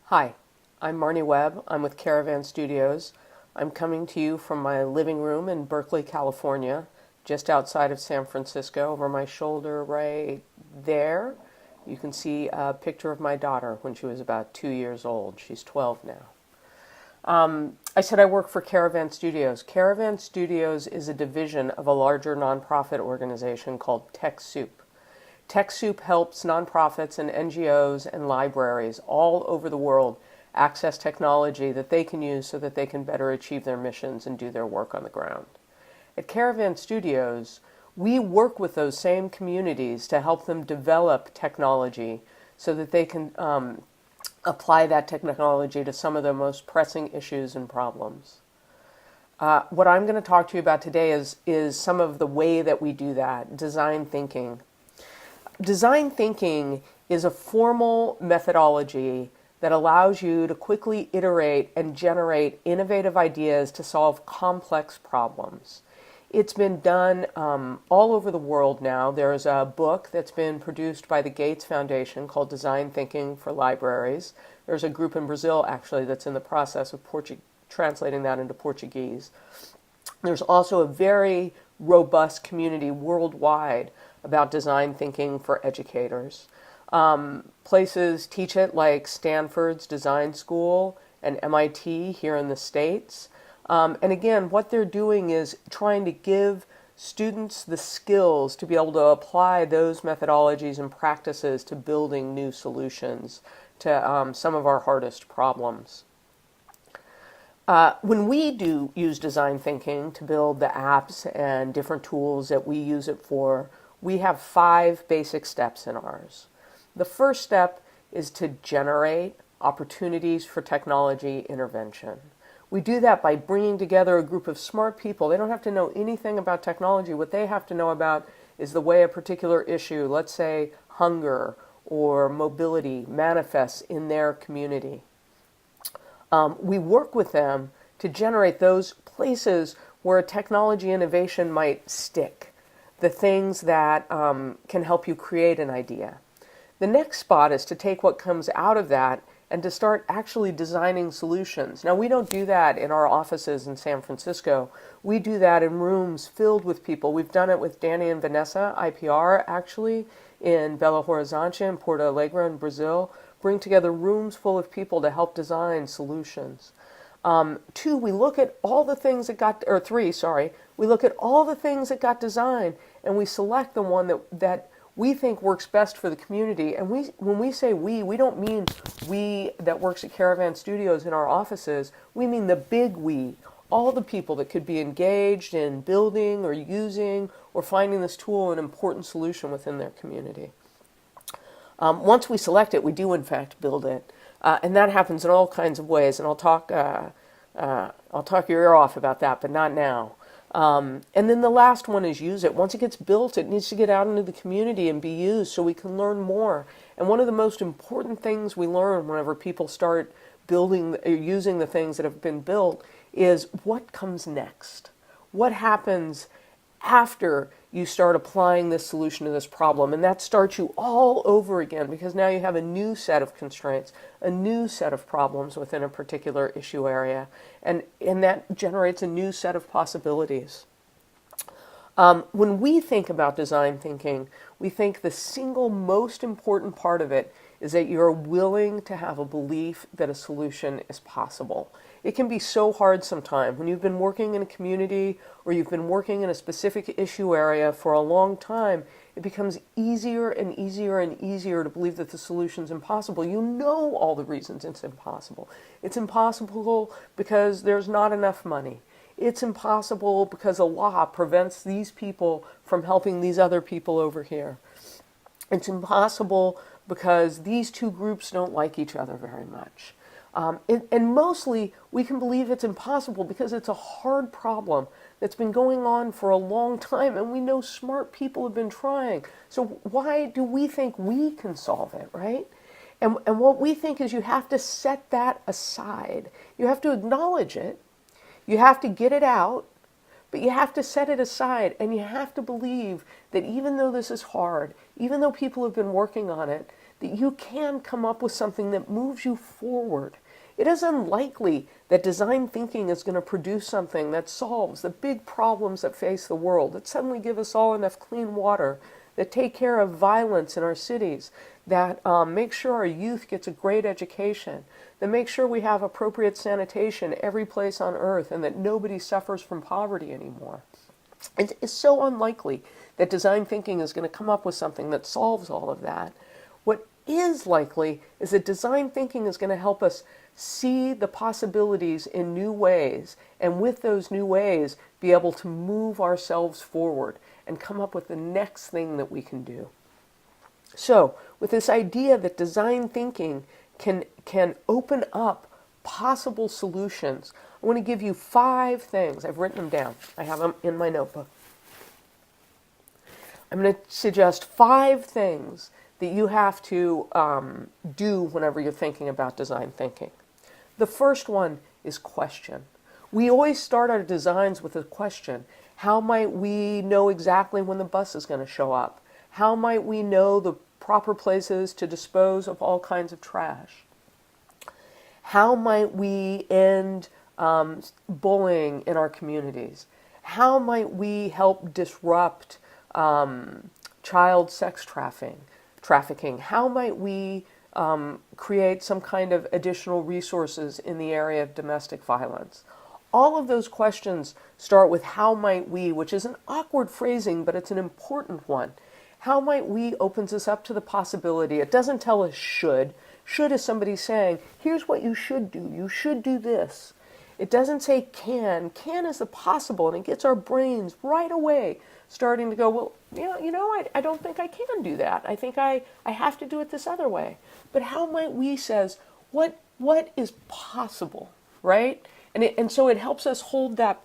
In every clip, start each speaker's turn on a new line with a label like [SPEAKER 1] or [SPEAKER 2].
[SPEAKER 1] Hi, I'm Marnie Webb. I'm with Caravan Studios. I'm coming to you from my living room in Berkeley, California, just outside of San Francisco. Over my shoulder right there, you can see a picture of my daughter when she was about 2 years old. She's 12 now. I said I work for Caravan Studios. Caravan Studios is a division of a larger nonprofit organization called TechSoup. TechSoup helps nonprofits and NGOs and libraries all over the world access technology that they can use so that they can better achieve their missions and do their work on the ground. At Caravan Studios, we work with those same communities to help them develop technology so that they can apply that technology to some of the most pressing issues and problems. What I'm going to talk to you about today is some of the way that we do that, design thinking. Design thinking is a formal methodology that allows you to quickly iterate and generate innovative ideas to solve complex problems. It's been done all over the world now. There's a book that's been produced by the Gates Foundation called DesignThinking for Libraries. There's a group in Brazil, actually, that's in the process of translating that into Portuguese. There's also a very robust community worldwide about design thinking for educators. Places teach it like Stanford's Design School and MIT here in the States. And again, what they're doing is trying to give students the skills to be able to apply those methodologies and practices to building new solutions to some of our hardest problems. When we do use design thinking to build the apps and different tools that we use it for, we have 5 basic steps in ours. The first step is to generate opportunities for technology intervention. We do that by bringing together a group of smart people. They don't have to know anything about technology. What they have to know about is the way a particular issue, let's say hunger or mobility, manifests in their community. We work with them to generate those places where a technology innovation might stick, the things that can help you create an idea. The next spot is to take what comes out of that and to start actually designing solutions. Now, we don't do that in our offices in San Francisco. We do that in rooms filled with people. We've done it with Danny and Vanessa, IPR, actually, in Belo Horizonte in Porto Alegre in Brazil. Bring together rooms full of people to help design solutions. 2, we look at all the things that got, or 3, sorry, we look at all the things that got designed and we select the one that we think works best for the community. And when we say we don't mean we that works at Caravan Studios in our offices. We mean the big we, all the people that could be engaged in building or using or finding this tool an important solution within their community. Once we select it, we do in fact build it. And that happens in all kinds of ways. And I'll talk your ear off about that, but not now. And then the last one is use it. Once it gets built, it needs to get out into the community and be used so we can learn more. And one of the most important things we learn whenever people start building or using the things that have been built is what comes next. What happens after you start applying this solution to this problem? And that starts you all over again, because now you have a new set of constraints, a new set of problems within a particular issue area, and that generates a new set of possibilities. When we think about design thinking, we think the single most important part of it is that you're willing to have a belief that a solution is possible. It can be so hard sometimes when you've been working in a community or you've been working in a specific issue area for a long time. It becomes easier and easier and easier to believe that the solution's impossible. You know all the reasons it's impossible. It's impossible because there's not enough money. It's impossible because a law prevents these people from helping these other people over here. It's impossible because these two groups don't like each other very much. And mostly, we can believe it's impossible because it's a hard problem that's been going on for a long time, and we know smart people have been trying. So why do we think we can solve it, right? And what we think is you have to set that aside. You have to acknowledge it. You have to get it out. But you have to set it aside, and you have to believe that even though this is hard, even though people have been working on it, that you can come up with something that moves you forward. It is unlikely that design thinking is going to produce something that solves the big problems that face the world, that suddenly give us all enough clean water, that take care of violence in our cities, that make sure our youth gets a great education, that make sure we have appropriate sanitation every place on earth, and that nobody suffers from poverty anymore. It's so unlikely that design thinking is going to come up with something that solves all of that. What is likely is that design thinking is going to help us see the possibilities in new ways, and with those new ways, be able to move ourselves forward and come up with the next thing that we can do. So, with this idea that design thinking can open up possible solutions, I want to give you 5 things. I've written them down. I have them in my notebook. I'm going to suggest 5 things that you have to do whenever you're thinking about design thinking. The first one is question. We always start our designs with a question. How might we know exactly when the bus is going to show up? How might we know the proper places to dispose of all kinds of trash? How might we end bullying in our communities? How might we help disrupt child sex trafficking? How might we create some kind of additional resources in the area of domestic violence? All of those questions start with how might we, which is an awkward phrasing, but it's an important one. How might we opens us up to the possibility. It doesn't tell us should. Should is somebody saying, here's what you should do. You should do this. It doesn't say can. Can is the possible, and it gets our brains right away starting to go, well, I don't think I can do that. I think I have to do it this other way. But how might we says, what is possible, right? And so it helps us hold that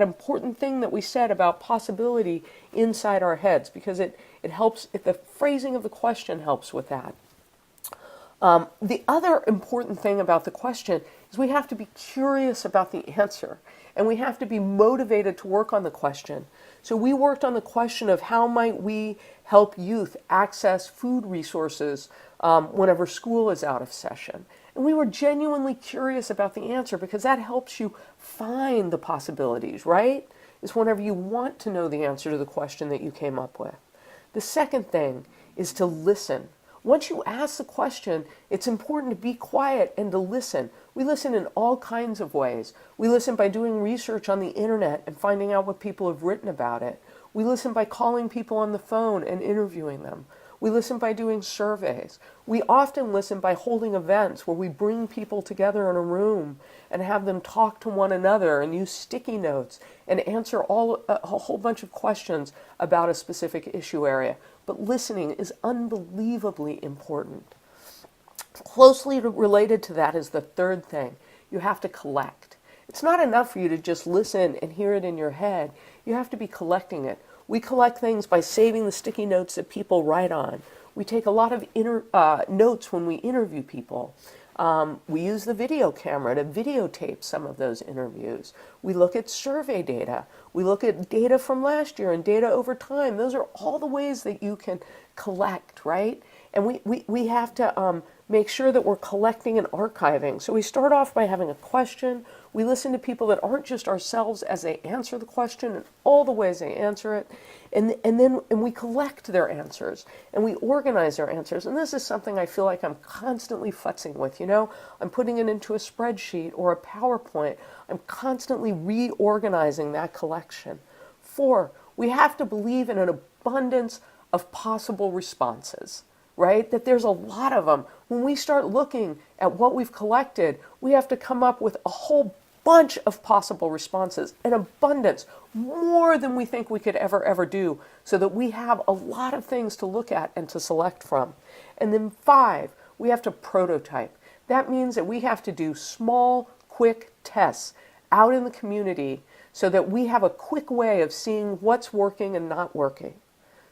[SPEAKER 1] important thing that we said about possibility inside our heads, because it helps, the phrasing of the question helps with that. The other important thing about the question is we have to be curious about the answer, and we have to be motivated to work on the question. So we worked on the question of how might we help youth access food resources whenever school is out of session. And we were genuinely curious about the answer, because that helps you find the possibilities, right? It's whenever you want to know the answer to the question that you came up with. The second thing is to listen. Once you ask the question, it's important to be quiet and to listen. We listen in all kinds of ways. We listen by doing research on the internet and finding out what people have written about it. We listen by calling people on the phone and interviewing them. We listen by doing surveys. We often listen by holding events where we bring people together in a room and have them talk to one another and use sticky notes and answer a whole bunch of questions about a specific issue area. But listening is unbelievably important. Closely related to that is the third thing. You have to collect. It's not enough for you to just listen and hear it in your head. You have to be collecting it. We collect things by saving the sticky notes that people write on. We take a lot of notes when we interview people. We use the video camera to videotape some of those interviews. We look at survey data. We look at data from last year and data over time. Those are all the ways that you can collect, right? And we have to make sure that we're collecting and archiving. So we start off by having a question. We listen to people that aren't just ourselves as they answer the question and all the ways they answer it. And then we collect their answers and we organize their answers. And this is something I feel like I'm constantly futzing with, I'm putting it into a spreadsheet or a PowerPoint. I'm constantly reorganizing that collection. 4, we have to believe in an abundance of possible responses, right? That there's a lot of them. When we start looking at what we've collected, we have to come up with a whole bunch of possible responses, an abundance, more than we think we could ever do, so that we have a lot of things to look at and to select from. And then 5, we have to prototype. That means that we have to do small, quick tests out in the community so that we have a quick way of seeing what's working and not working.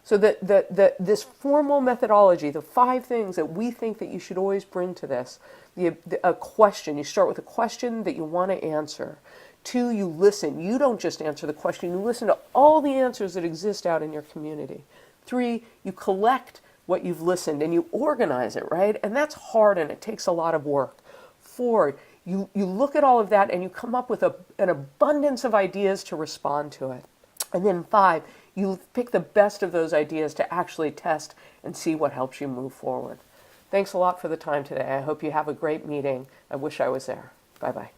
[SPEAKER 1] So that this formal methodology, the 5 things that we think that you should always bring to this, a question. You start with a question that you want to answer. 2, you listen. You don't just answer the question. You listen to all the answers that exist out in your community. 3, you collect what you've listened and you organize it, right? And that's hard and it takes a lot of work. 4, you look at all of that and you come up with an abundance of ideas to respond to it. And then 5, you pick the best of those ideas to actually test and see what helps you move forward. Thanks a lot for the time today. I hope you have a great meeting. I wish I was there. Bye-bye.